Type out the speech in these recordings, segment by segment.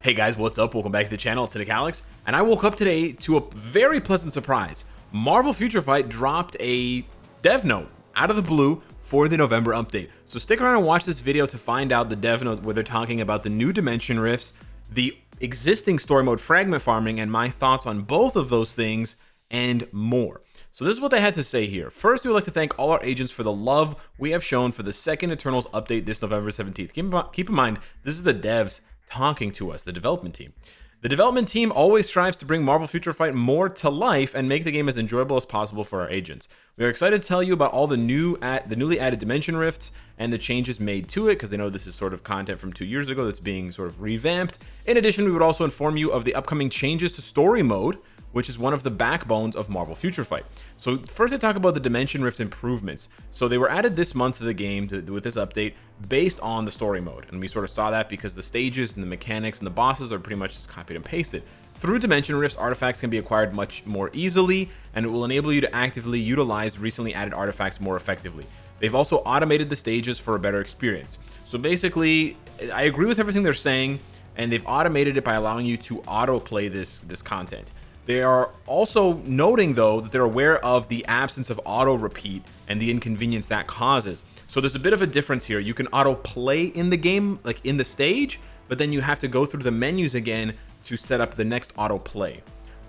Hey guys, what's up? Welcome back to the channel. It's Cynicalex, and I woke up today to a very pleasant surprise. Marvel Future Fight dropped a dev note out of the blue for the November update. So stick around and watch this video to find out the dev note where they're talking about the new dimension rifts, the existing story mode fragment farming, and my thoughts on both of those things and more. So this is what they had to say here. First, we would like to thank all our agents for the love we have shown for the second Eternals update this November 17th. Keep in mind, this is the devs talking to us, the development team. The development team always strives to bring Marvel Future Fight more to life and make the game as enjoyable as possible for our agents. We are excited to tell you about all the newly added dimension rifts and the changes made to it, because they know this is sort of content from 2 years ago that's being sort of revamped. In addition, we would also inform you of the upcoming changes to story mode, which is one of the backbones of Marvel Future Fight. So first, I talk about the Dimension Rift improvements. So they were added this month to the game with this update based on the story mode. And we sort of saw that because the stages and the mechanics and the bosses are pretty much just copied and pasted. Through Dimension Rifts, artifacts can be acquired much more easily, and it will enable you to actively utilize recently added artifacts more effectively. They've also automated the stages for a better experience. So basically, I agree with everything they're saying, and they've automated it by allowing you to autoplay this content. They are also noting, though, that they're aware of the absence of auto repeat and the inconvenience that causes. So there's a bit of a difference here. You can auto play in the game, like in the stage, but then you have to go through the menus again to set up the next auto play.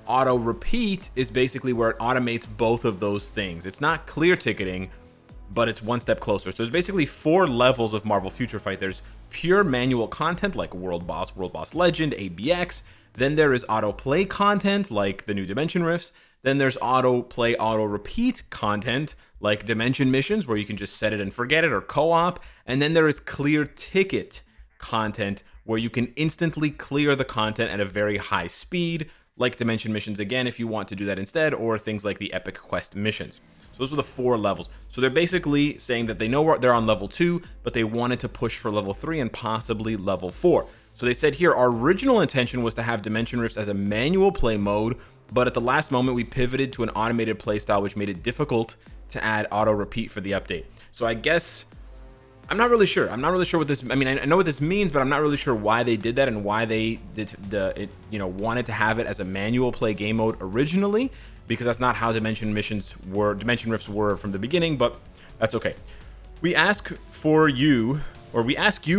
Auto repeat is basically where it automates both of those things. It's not clear ticketing, but it's one step closer. So there's basically 4 levels of Marvel Future Fight. There's pure manual content like World Boss Legend, ABX. Then there is auto play content like the new Dimension Rifts. Then there's auto play, auto repeat content like Dimension Missions, where you can just set it and forget it, or co-op. And then there is clear ticket content, where you can instantly clear the content at a very high speed, like Dimension Missions again, if you want to do that instead, or things like the Epic Quest missions. So those are the 4 levels. So they're basically saying that they know they're on level 2, but they wanted to push for level 3 and possibly level 4. So they said here, our original intention was to have Dimension Rifts as a manual play mode, but at the last moment we pivoted to an automated playstyle, which made it difficult to add auto repeat for the update. So I guess I'm not really sure. I'm not really sure what this. I mean, I know what this means, but I'm not really sure why they did that and why they did wanted to have it as a manual play game mode originally, because that's not how Dimension Rifts were from the beginning. But that's okay. We ask you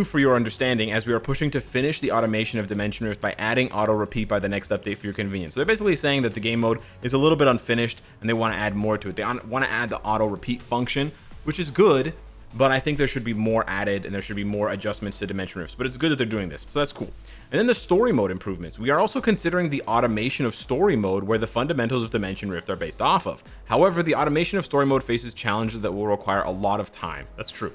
for your understanding as we are pushing to finish the automation of Dimension Rift by adding auto repeat by the next update for your convenience. So they're basically saying that the game mode is a little bit unfinished and they want to add more to it. They want to add the auto repeat function, which is good, but I think there should be more added and there should be more adjustments to Dimension Rifts. But it's good that they're doing this, so that's cool. And then the story mode improvements. We are also considering the automation of story mode, where the fundamentals of Dimension Rift are based off of. However, the automation of story mode faces challenges that will require a lot of time. That's true.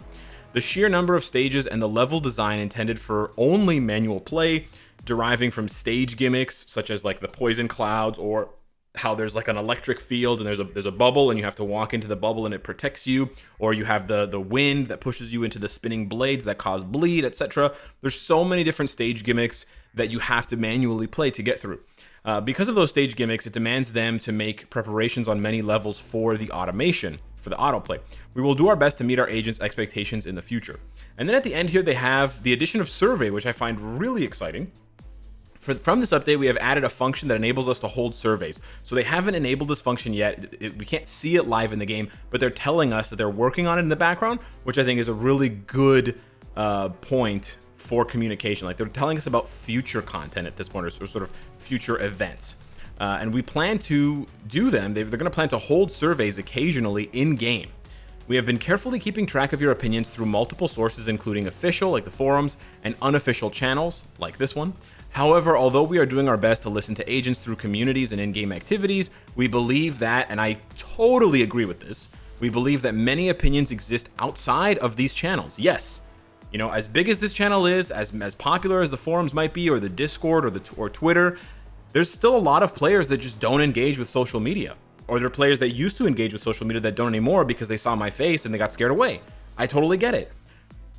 The sheer number of stages and the level design intended for only manual play, deriving from stage gimmicks such as like the poison clouds, or how there's like an electric field and there's a bubble and you have to walk into the bubble and it protects you, or you have the wind that pushes you into the spinning blades that cause bleed, etc. There's so many different stage gimmicks that you have to manually play to get through. Because of those stage gimmicks, it demands them to make preparations on many levels for the automation, for the autoplay. We will do our best to meet our agents' expectations in the future. And then at the end here, they have the addition of survey, which I find really exciting. From this update, we have added a function that enables us to hold surveys. So they haven't enabled this function yet. We can't see it live in the game, but they're telling us that they're working on it in the background, which I think is a really good point for communication. Like, they're telling us about future content at this point, or sort of future events. And we plan to do them. They're going to plan to hold surveys occasionally in game. We have been carefully keeping track of your opinions through multiple sources, including official, like the forums, and unofficial channels, like this one. However, although we are doing our best to listen to agents through communities and in-game activities, we believe that, and I totally agree with this, we believe that many opinions exist outside of these channels. Yes, you know, as big as this channel is, as popular as the forums might be, or the Discord, or Twitter, there's still a lot of players that just don't engage with social media. Or there are players that used to engage with social media that don't anymore because they saw my face and they got scared away. I totally get it.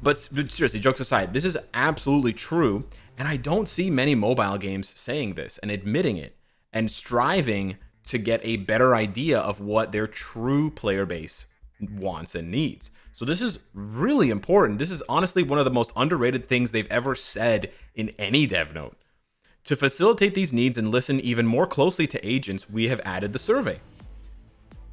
But seriously, jokes aside, this is absolutely true. And I don't see many mobile games saying this and admitting it and striving to get a better idea of what their true player base wants and needs. So this is really important. This is honestly one of the most underrated things they've ever said in any dev note. To facilitate these needs and listen even more closely to agents, we have added the survey.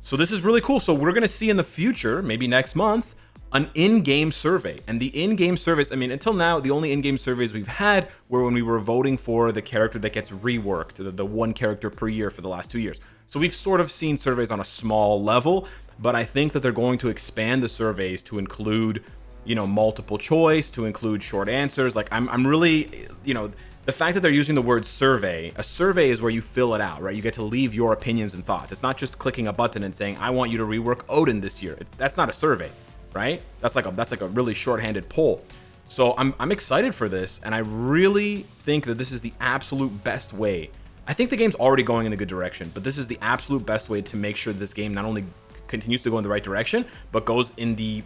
So this is really cool. So we're going to see in the future, maybe next month, an in-game survey. And the in-game surveys, I mean, until now, the only in-game surveys we've had were when we were voting for the character that gets reworked, the one character per year for the last 2 years. So we've sort of seen surveys on a small level, but I think that they're going to expand the surveys to include, you know, multiple choice, to include short answers. Like I'm really, you know, the fact that they're using the word survey, a survey is where you fill it out, right? You get to leave your opinions and thoughts. It's not just clicking a button and saying, I want you to rework Odin this year. That's not a survey, right? That's like a really shorthanded poll. So I'm excited for this, and I really think that this is the absolute best way. I think the game's already going in a good direction, but this is the absolute best way to make sure this game not only continues to go in the right direction, but goes in the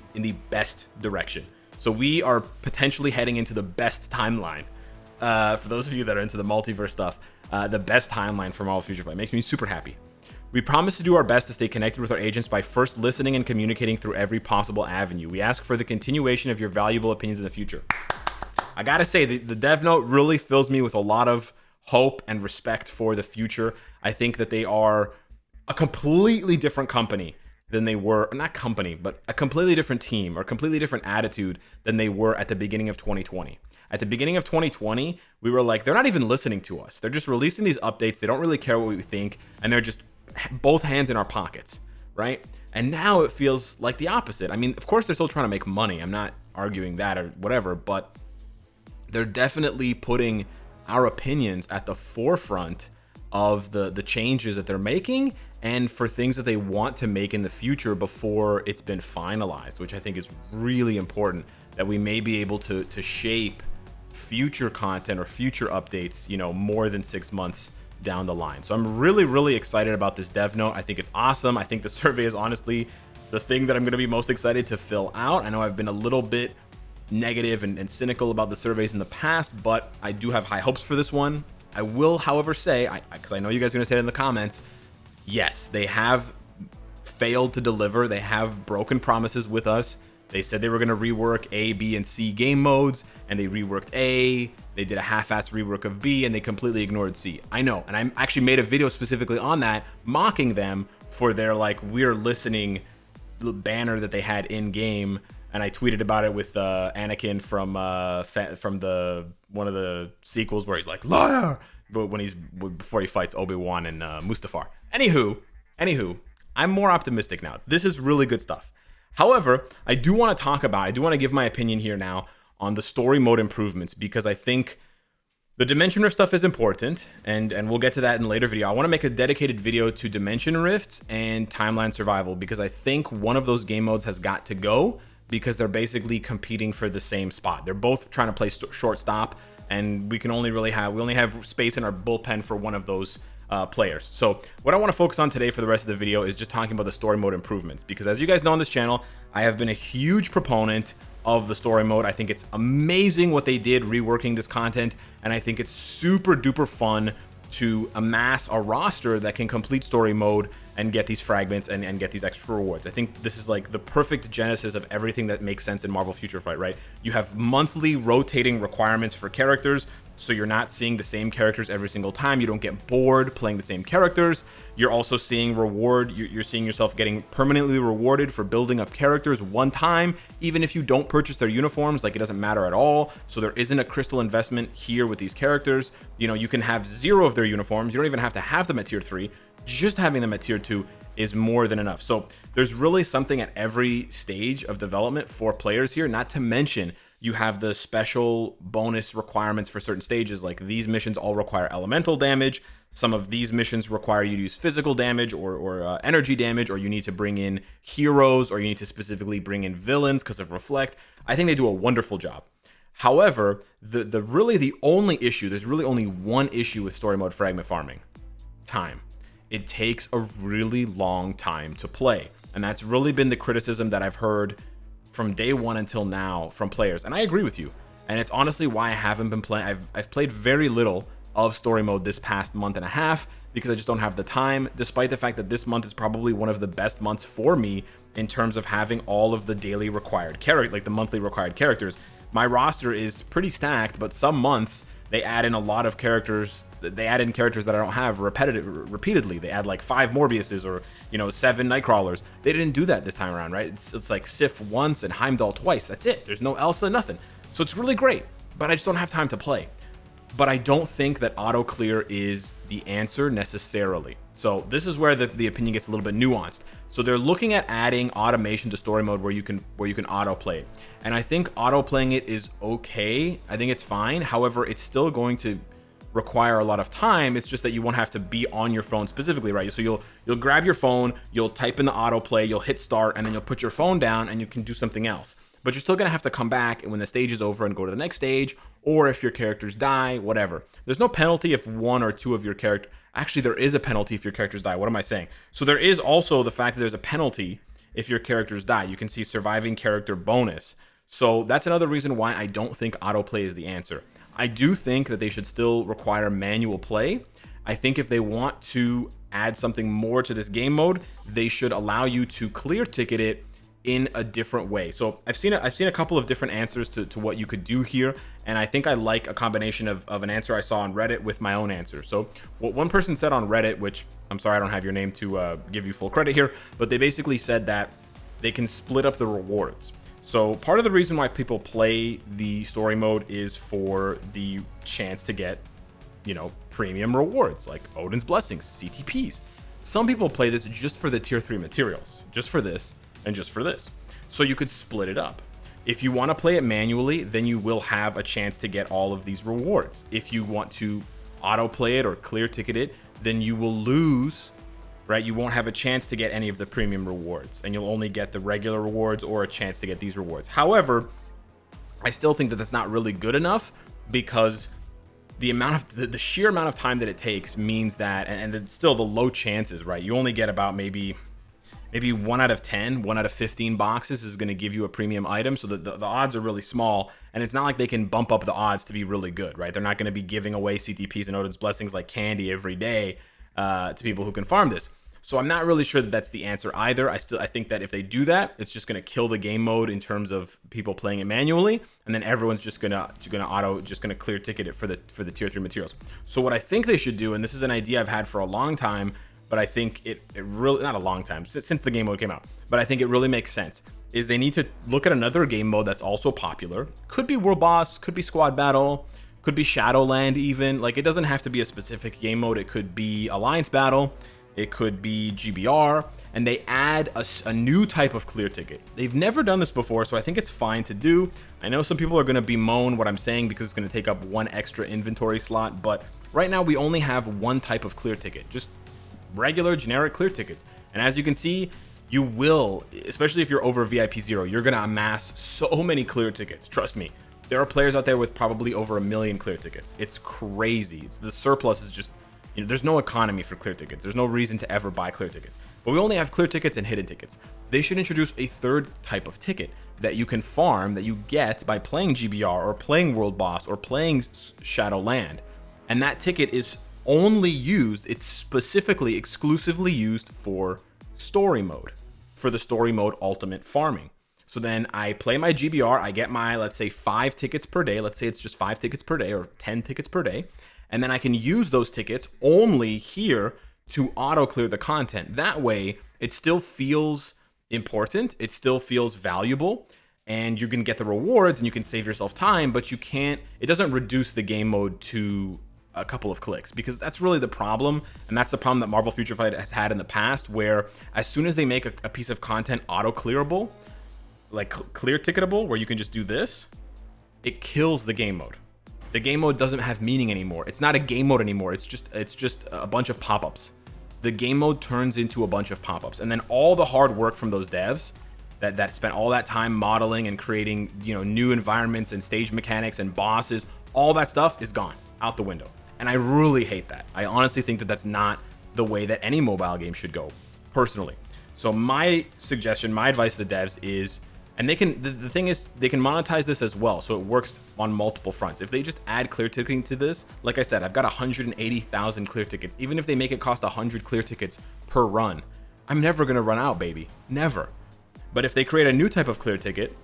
best direction. So we are potentially heading into the best timeline. For those of you that are into the multiverse stuff, the best timeline for Marvel Future Fight makes me super happy. We promise to do our best to stay connected with our agents by first listening and communicating through every possible avenue. We ask for the continuation of your valuable opinions in the future. I gotta say, the dev note really fills me with a lot of hope and respect for the future. I think that they are a completely different company than they were, not company, but a completely different team or completely different attitude than they were at the beginning of 2020. At the beginning of 2020, we were like, they're not even listening to us. They're just releasing these updates. They don't really care what we think, and they're just both hands in our pockets, right? And now it feels like the opposite. I mean, of course, they're still trying to make money. I'm not arguing that or whatever, but they're definitely putting our opinions at the forefront of the changes that they're making and for things that they want to make in the future before it's been finalized, which I think is really important, that we may be able to shape future content or future updates, you know, more than 6 months down the line. So I'm really, really excited about this dev note. I think it's awesome. I think the survey is honestly the thing that I'm going to be most excited to fill out. I know I've been a little bit negative and cynical about the surveys in the past, but I do have high hopes for this one. I will, however, say, because I know you guys are going to say it in the comments, yes, they have failed to deliver. They have broken promises with us. They said they were going to rework A, B, and C game modes, and they reworked A. They did a half-assed rework of B, and they completely ignored C. I know, and I actually made a video specifically on that, mocking them for their, like, we're listening banner that they had in-game, and I tweeted about it with Anakin from the one of the sequels where he's like, liar, but before he fights Obi-Wan and Mustafar. Anywho, I'm more optimistic now. This is really good stuff. However, I do want to give my opinion here now on the story mode improvements, because I think the Dimension Rift stuff is important, and we'll get to that in a later video. I want to make a dedicated video to Dimension Rifts and Timeline Survival, because I think one of those game modes has got to go, because they're basically competing for the same spot. They're both trying to play shortstop, and we only have space in our bullpen for one of those players. So what I want to focus on today for the rest of the video is just talking about the story mode improvements, because as you guys know on this channel, I have been a huge proponent of the story mode. I think it's amazing what they did reworking this content, and I think it's super duper fun to amass a roster that can complete story mode and get these fragments and get these extra rewards. I think this is like the perfect genesis of everything that makes sense in Marvel Future Fight, right? You have monthly rotating requirements for characters, so you're not seeing the same characters every single time. You don't get bored playing the same characters. You're also seeing you're seeing yourself getting permanently rewarded for building up characters one time, even if you don't purchase their uniforms. Like, it doesn't matter at all. So there isn't a crystal investment here with these characters. You know, you can have 0 of their uniforms. You don't even have to have them at tier 3. Just having them at tier 2 is more than enough. So there's really something at every stage of development for players here, not to mention you have the special bonus requirements for certain stages. Like, these missions all require elemental damage. Some of these missions require you to use physical damage or energy damage, or you need to bring in heroes, or you need to specifically bring in villains because of Reflect. I think they do a wonderful job. However, there's really only one issue with story mode fragment farming: time. It takes a really long time to play, and that's really been the criticism that I've heard from day one until now from players, and I agree with you. And it's honestly why I haven't been playing. I've played very little of story mode this past month and a half, because I just don't have the time, despite the fact that this month is probably one of the best months for me in terms of having all of the daily required characters, like the monthly required characters. My roster is pretty stacked, but some months They add in a lot of characters. They add in characters that I don't have repeatedly. They add like 5 Morbiuses or 7 Nightcrawlers. They didn't do that this time around, right? It's like Sif once and Heimdall twice. That's it. There's no Elsa, nothing. So it's really great, but I just don't have time to play. But I don't think that auto clear is the answer necessarily. So this is where the opinion gets a little bit nuanced. So they're looking at adding automation to story mode where you can auto play it. And I think auto playing it is okay. I think it's fine. However, it's still going to require a lot of time. It's just that you won't have to be on your phone specifically, right? So you'll grab your phone, you'll type in the autoplay, you'll hit start, and then you'll put your phone down and you can do something else. But you're still gonna have to come back when the stage is over and go to the next stage, or if your characters die, whatever. There's no penalty if 1 or 2 of your character. Actually, there is a penalty if your characters die. What am I saying? So there is also the fact that there's a penalty if your characters die. You can see surviving character bonus. So that's another reason why I don't think autoplay is the answer. I do think that they should still require manual play. I think if they want to add something more to this game mode, they should allow you to clear ticket it in a different way. So I've seen a couple of different answers to what you could do here, and I think I like a combination of an answer I saw on Reddit with my own answer. So what one person said on Reddit, which I'm sorry I don't have your name to give you full credit here, but they basically said that they can split up the rewards. So part of the reason why people play the story mode is for the chance to get, premium rewards like Odin's Blessings, CTPs. Some people play this just for the tier 3 materials, just for this and just for this. So you could split it up. If you want to play it manually, then you will have a chance to get all of these rewards. If you want to auto play it or clear ticket it, then you will lose, right? You won't have a chance to get any of the premium rewards, and you'll only get the regular rewards or a chance to get these rewards. However, I still think that that's not really good enough, because the sheer amount of time that it takes means that, and still the low chances, right? You only get about maybe 1 out of 10, 1 out of 15 boxes is going to give you a premium item. So the odds are really small, and it's not like they can bump up the odds to be really good, right? They're not going to be giving away CTPs and Odin's Blessings like candy every day to people who can farm this. So I'm not really sure that that's the answer either. I think that if they do that, it's just going to kill the game mode in terms of people playing it manually, and then everyone's just going to clear ticket it for the tier 3 materials. So what I think they should do, and this is an idea I've had for a long time, but I think it really, not a long time, since the game mode came out, but I think it really makes sense, is they need to look at another game mode that's also popular. Could be World Boss, could be Squad Battle, could be Shadowland even. Like, it doesn't have to be a specific game mode. It could be Alliance Battle, it could be GBR, and they add a new type of clear ticket. They've never done this before, so I think it's fine to do. I know some people are going to bemoan what I'm saying because it's going to take up 1 extra inventory slot, but right now we only have 1 type of clear ticket, just regular generic clear tickets. And as you can see, you will, especially if you're over VIP 0, you're gonna amass so many clear tickets. Trust me, there are players out there with probably over 1 million clear tickets. It's crazy. The surplus is just, there's no economy for clear tickets. There's no reason to ever buy clear tickets. But we only have clear tickets and hidden tickets. They should introduce a 3rd type of ticket that you can farm, that you get by playing GBR or playing World Boss or playing Shadowland. And that ticket is only used, it's specifically exclusively used for story mode, for the story mode ultimate farming. So then I play my GBR, I get my, let's say 5 tickets per day. Let's say it's just 5 tickets per day or 10 tickets per day. And then I can use those tickets only here to auto clear the content. That way it still feels important. It still feels valuable, and you can get the rewards and you can save yourself time, but you can't, it doesn't reduce the game mode to a couple of clicks, because that's really the problem. And that's the problem that Marvel Future Fight has had in the past, where as soon as they make a piece of content auto clearable, like clear ticketable, where you can just do this, it kills the game mode. The game mode doesn't have meaning anymore. It's not a game mode anymore. It's just a bunch of pop-ups. The game mode turns into a bunch of pop-ups, and then all the hard work from those devs that spent all that time modeling and creating, new environments and stage mechanics and bosses, all that stuff is gone out the window. And I really hate that. I honestly think that that's not the way that any mobile game should go, personally. So my suggestion, my advice to the devs is, and they can, the thing is, they can monetize this as well, so it works on multiple fronts. If they just add clear ticketing to this, like I said, I've got 180,000 clear tickets. Even if they make it cost 100 clear tickets per run, I'm never gonna run out, baby, never. But if they create a new type of clear ticket,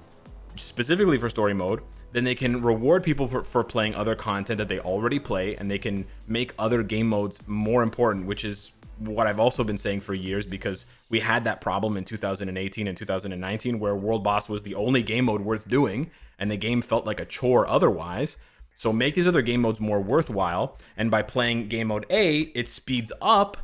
specifically for story mode, then they can reward people for playing other content that they already play, and they can make other game modes more important, which is what I've also been saying for years, because we had that problem in 2018 and 2019 where World Boss was the only game mode worth doing, and the game felt like a chore otherwise. So make these other game modes more worthwhile, and by playing game mode A, it speeds up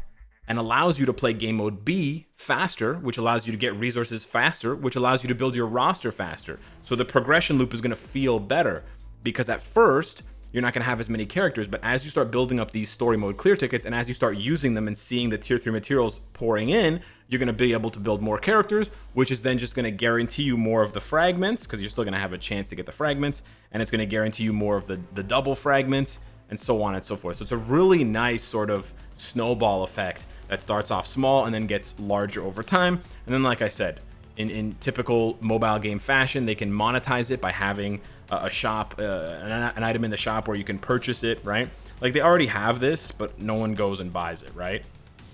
and allows you to play game mode B faster, which allows you to get resources faster, which allows you to build your roster faster. So the progression loop is going to feel better, because at first you're not going to have as many characters, but as you start building up these story mode clear tickets, and as you start using them and seeing the tier 3 materials pouring in, you're going to be able to build more characters, which is then just going to guarantee you more of the fragments, because you're still going to have a chance to get the fragments, and it's going to guarantee you more of the double fragments, and so on and so forth. So it's a really nice sort of snowball effect that starts off small and then gets larger over time. And then, like I said, in typical mobile game fashion, they can monetize it by having a shop, an item in the shop where you can purchase it, right? Like, they already have this, but no one goes and buys it, right?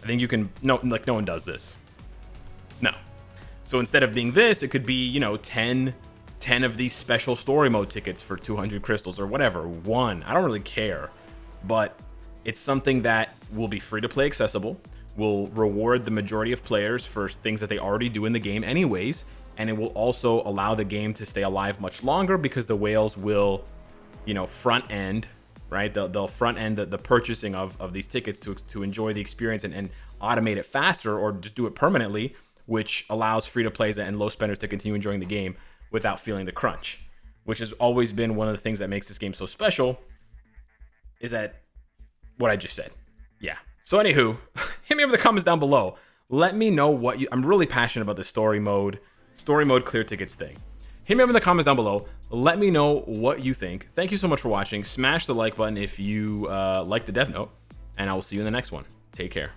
I think you can, no one does this. No. So instead of being this, it could be, you know, 10 of these special story mode tickets for 200 crystals or whatever. One, I don't really care, but it's something that will be free to play accessible, will reward the majority of players for things that they already do in the game anyways, and it will also allow the game to stay alive much longer, because the whales will, you know, front end, right? They'll front end the purchasing of these tickets to enjoy the experience and automate it faster, or just do it permanently, which allows free to plays and low spenders to continue enjoying the game without feeling the crunch, which has always been one of the things that makes this game so special, is that what I just said. Yeah. So anywho, hit me up in the comments down below. Let me know what I'm really passionate about the story mode clear tickets thing. Hit me up in the comments down below. Let me know what you think. Thank you so much for watching. Smash the like button if you like the dev note, and I will see you in the next one. Take care.